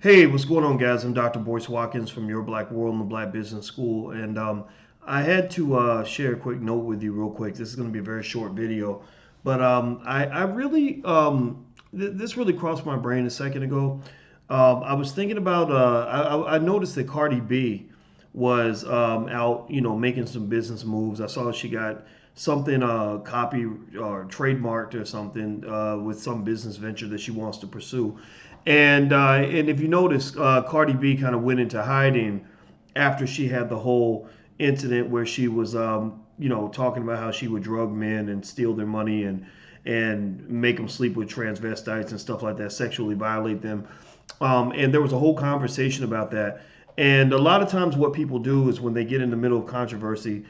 Hey, what's going on, guys? I'm Dr. Boyce Watkins from Your Black World and the Black Business School, and I had to share a quick note with you real quick. This is going to be a very short video, but I really this really crossed my brain a second ago. I was thinking about I noticed that Cardi B was out, making some business moves. I saw she got something copy or trademarked or something with some business venture that she wants to pursue. And if you notice, Cardi B kind of went into hiding after she had the whole incident where she was, talking about how she would drug men and steal their money and make them sleep with transvestites and stuff like that, sexually violate them. And there was a whole conversation about that. And a lot of times, what people do is when they get in the middle of controversy,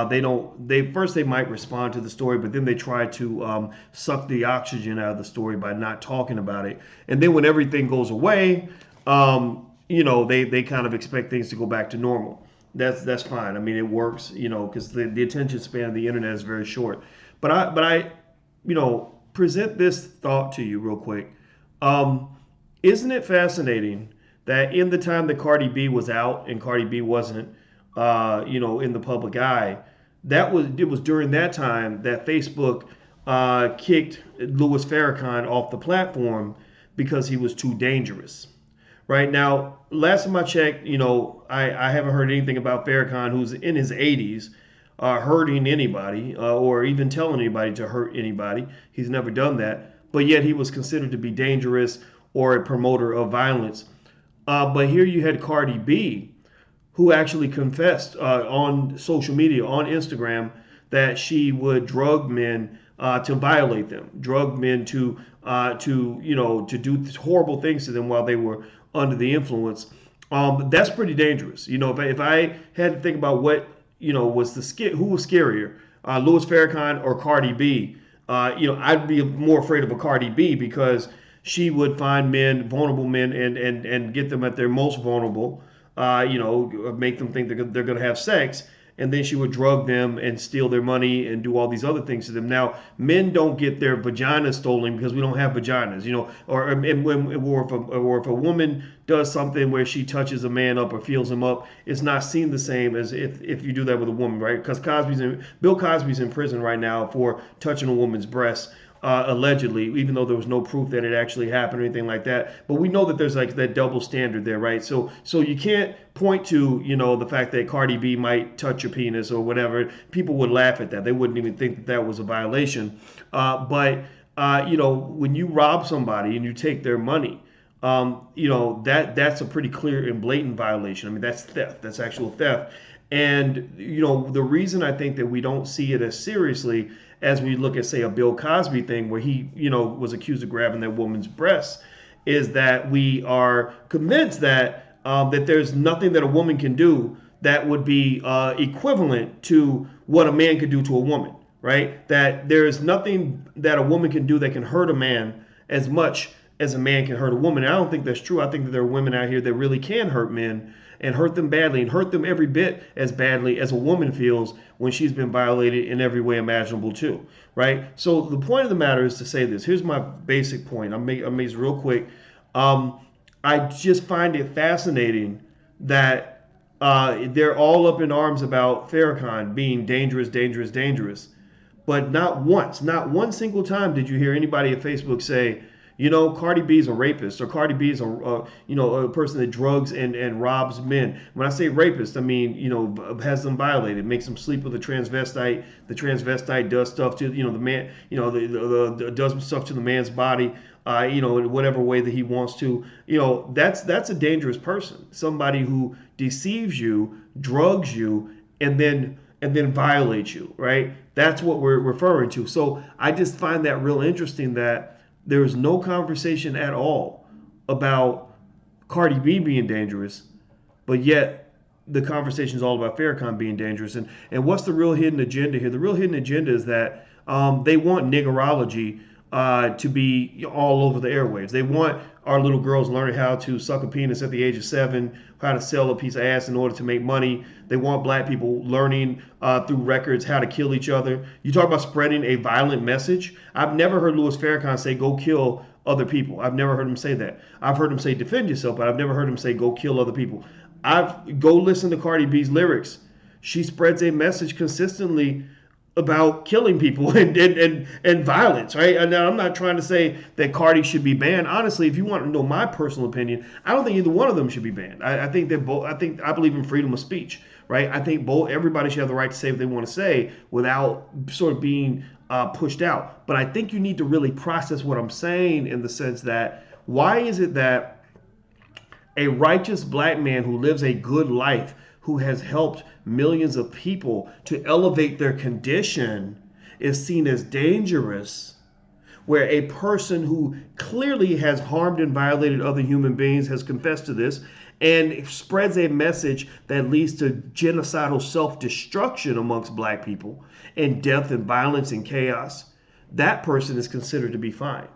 they don't. They might respond to the story, but then they try to suck the oxygen out of the story by not talking about it. And then when everything goes away, they kind of expect things to go back to normal. That's fine. I mean, it works, because the attention span of the internet is very short. But I present this thought to you real quick. Isn't it fascinating that in the time that Cardi B was out and Cardi B wasn't, in the public eye, it was during that time that Facebook kicked Louis Farrakhan off the platform because he was too dangerous. Right now, last time I checked, I haven't heard anything about Farrakhan, who's in his 80s, hurting anybody or even telling anybody to hurt anybody. He's never done that. But yet he was considered to be dangerous or a promoter of violence. But here you had Cardi B, who actually confessed on social media, on Instagram, that she would drug men to violate them, drug men to do horrible things to them while they were under the influence. That's pretty dangerous. If I had to think about what was who was scarier, Louis Farrakhan or Cardi B, I'd be more afraid of a Cardi B because she would find men, vulnerable men, and get them at their most vulnerable. Make them think they're going to have sex, and then she would drug them and steal their money and do all these other things to them. Now, men don't get their vaginas stolen because we don't have vaginas, or if a woman does something where she touches a man up or feels him up, it's not seen the same as if you do that with a woman, right? Because Bill Cosby's in prison right now for touching a woman's breast. Allegedly, even though there was no proof that it actually happened or anything like that. But we know that there's like that double standard there, right? So you can't point to, the fact that Cardi B might touch your penis or whatever. People would laugh at that. They wouldn't even think that that was a violation. When you rob somebody and you take their money, that's a pretty clear and blatant violation. I mean, that's theft. That's actual theft. And, the reason I think that we don't see it as seriously as we look at, say, a Bill Cosby thing where he, was accused of grabbing that woman's breasts, is that we are convinced that that there's nothing that a woman can do that would be equivalent to what a man could do to a woman, right? That there is nothing that a woman can do that can hurt a man as much as a man can hurt a woman. And I don't think that's true. I think that there are women out here that really can hurt men and hurt them badly and hurt them every bit as badly as a woman feels when she's been violated in every way imaginable too, right? So the point of the matter is to say this. Here's my basic point. I'll make this real quick. I just find it fascinating that they're all up in arms about Farrakhan being dangerous, dangerous, dangerous. But not once, not one single time did you hear anybody at Facebook say, Cardi B is a rapist, or Cardi B is a person that drugs and robs men. When I say rapist, I mean, has them violated, makes them sleep with a transvestite. The transvestite does stuff to, the man, does stuff to the man's body, in whatever way that he wants to. That's a dangerous person. Somebody who deceives you, drugs you, and then violates you, right? That's what we're referring to. So I just find that real interesting that there's no conversation at all about Cardi B being dangerous, but yet the conversation is all about Farrakhan being dangerous. And what's the real hidden agenda here? The real hidden agenda is that they want niggerology to be all over the airwaves. They want our little girls learning how to suck a penis at the age of 7, how to sell a piece of ass in order to make money. They want black people learning through records how to kill each other. You talk about spreading a violent message. I've never heard Louis Farrakhan say, go kill other people. I've never heard him say that. I've heard him say defend yourself, but I've never heard him say go kill other people. I've go listen to Cardi B's lyrics. She spreads a message consistently about killing people and violence, right? And now I'm not trying to say that Cardi should be banned. Honestly, if you want to know my personal opinion, I don't think either one of them should be banned. I think they're both. I believe in freedom of speech, right? I think both everybody should have the right to say what they want to say without sort of being pushed out. But I think you need to really process what I'm saying in the sense that why is it that a righteous black man who lives a good life, who has helped millions of people to elevate their condition, is seen as dangerous, where a person who clearly has harmed and violated other human beings has confessed to this and spreads a message that leads to genocidal self-destruction amongst black people and death and violence and chaos, that person is considered to be fine.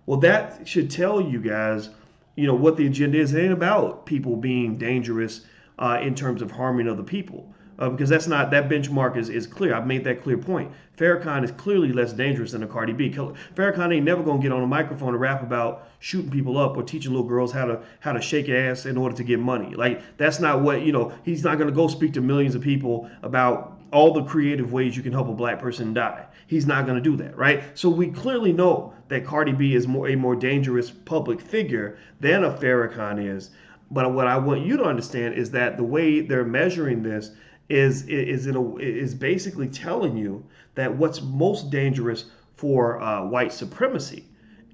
Well, that should tell you guys, what the agenda is. It ain't about people being dangerous in terms of harming other people. Because that benchmark is clear. I've made that clear point. Farrakhan is clearly less dangerous than a Cardi B. Farrakhan ain't never gonna get on a microphone and rap about shooting people up or teaching little girls how to shake ass in order to get money. Like that's not what he's not gonna go speak to millions of people about all the creative ways you can help a black person die. He's not gonna do that, right? So we clearly know that Cardi B is a more dangerous public figure than a Farrakhan is. But what I want you to understand is that the way they're measuring this is basically telling you that what's most dangerous for white supremacy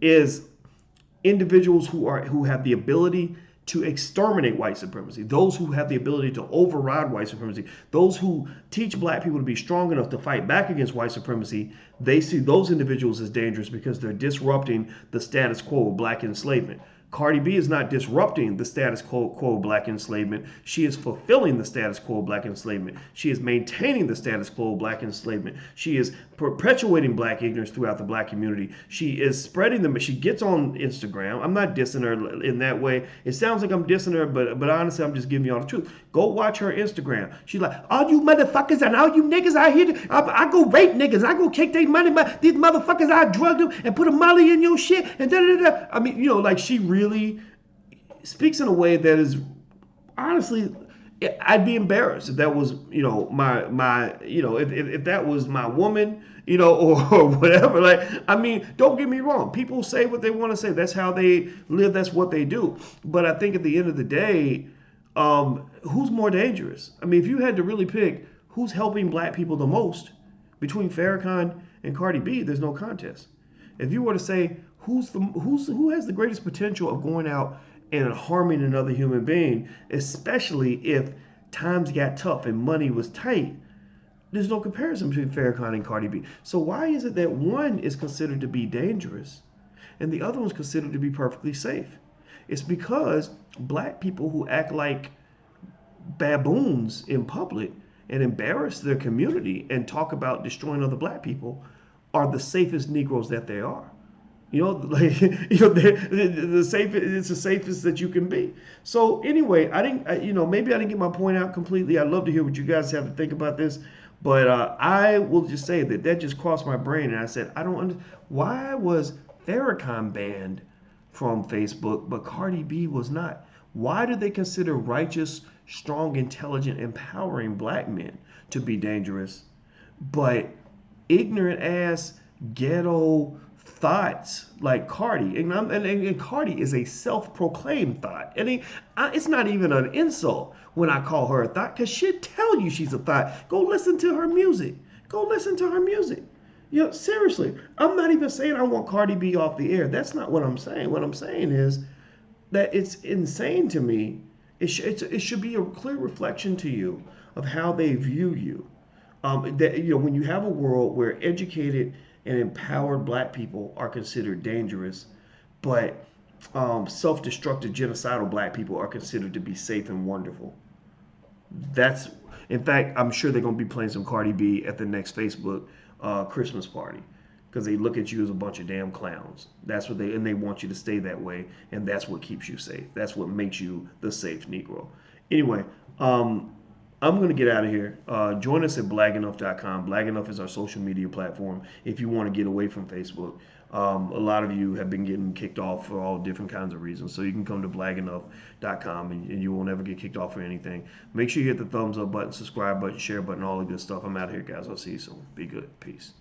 is individuals who have the ability to exterminate white supremacy, those who have the ability to override white supremacy, those who teach black people to be strong enough to fight back against white supremacy. They see those individuals as dangerous because they're disrupting the status quo of black enslavement. Cardi B is not disrupting the status quo of black enslavement. She is fulfilling the status quo of black enslavement. She is maintaining the status quo of black enslavement. She is perpetuating black ignorance throughout the black community. She is spreading them. She gets on Instagram. I'm not dissing her in that way. It sounds like I'm dissing her, but honestly, I'm just giving you all the truth. Go watch her Instagram. She's like, all you motherfuckers and all you niggas out here, I go rape niggas. I go kick their money. These motherfuckers, I drug them and put a molly in your shit. And da-da-da-da. I mean, like she really speaks in a way that is honestly, I'd be embarrassed if that was, if that was my woman, or whatever. Like, I mean, don't get me wrong. People say what they want to say. That's how they live. That's what they do. But I think at the end of the day, who's more dangerous? I mean, if you had to really pick who's helping black people the most between Farrakhan and Cardi B, there's no contest. If you were to say who has the greatest potential of going out and harming another human being, especially if times got tough and money was tight, there's no comparison between Farrakhan and Cardi B. So why is it that one is considered to be dangerous and the other one's considered to be perfectly safe? It's because black people who act like baboons in public and embarrass their community and talk about destroying other black people are the safest Negroes that they are. It's the safest that you can be. So anyway, maybe I didn't get my point out completely. I'd love to hear what you guys have to think about this. But I will just say that just crossed my brain. And I said, why was Farrakhan banned from Facebook, but Cardi B was not? Why do they consider righteous, strong, intelligent, empowering black men to be dangerous, but ignorant ass ghetto thoughts like Cardi, and Cardi is a self-proclaimed thought, and it's not even an insult when I call her a thought, because she'll tell you she's a thought. Go listen to her music. Seriously, I'm not even saying I want Cardi B off the air. That's not what I'm saying. What I'm saying is that it's insane to me. It should be a clear reflection to you of how they view you. When you have a world where educated and empowered black people are considered dangerous, but self-destructive, genocidal black people are considered to be safe and wonderful. In fact, I'm sure they're going to be playing some Cardi B at the next Facebook Christmas party, because they look at you as a bunch of damn clowns. And they want you to stay that way, and that's what keeps you safe. That's what makes you the safe Negro. Anyway, I'm going to get out of here. Join us at blagenough.com. Blagenough is our social media platform if you want to get away from Facebook. A lot of you have been getting kicked off for all different kinds of reasons. So you can come to blagenough.com and you will never get kicked off for anything. Make sure you hit the thumbs up button, subscribe button, share button, all the good stuff. I'm out of here, guys. I'll see you soon. Be good. Peace.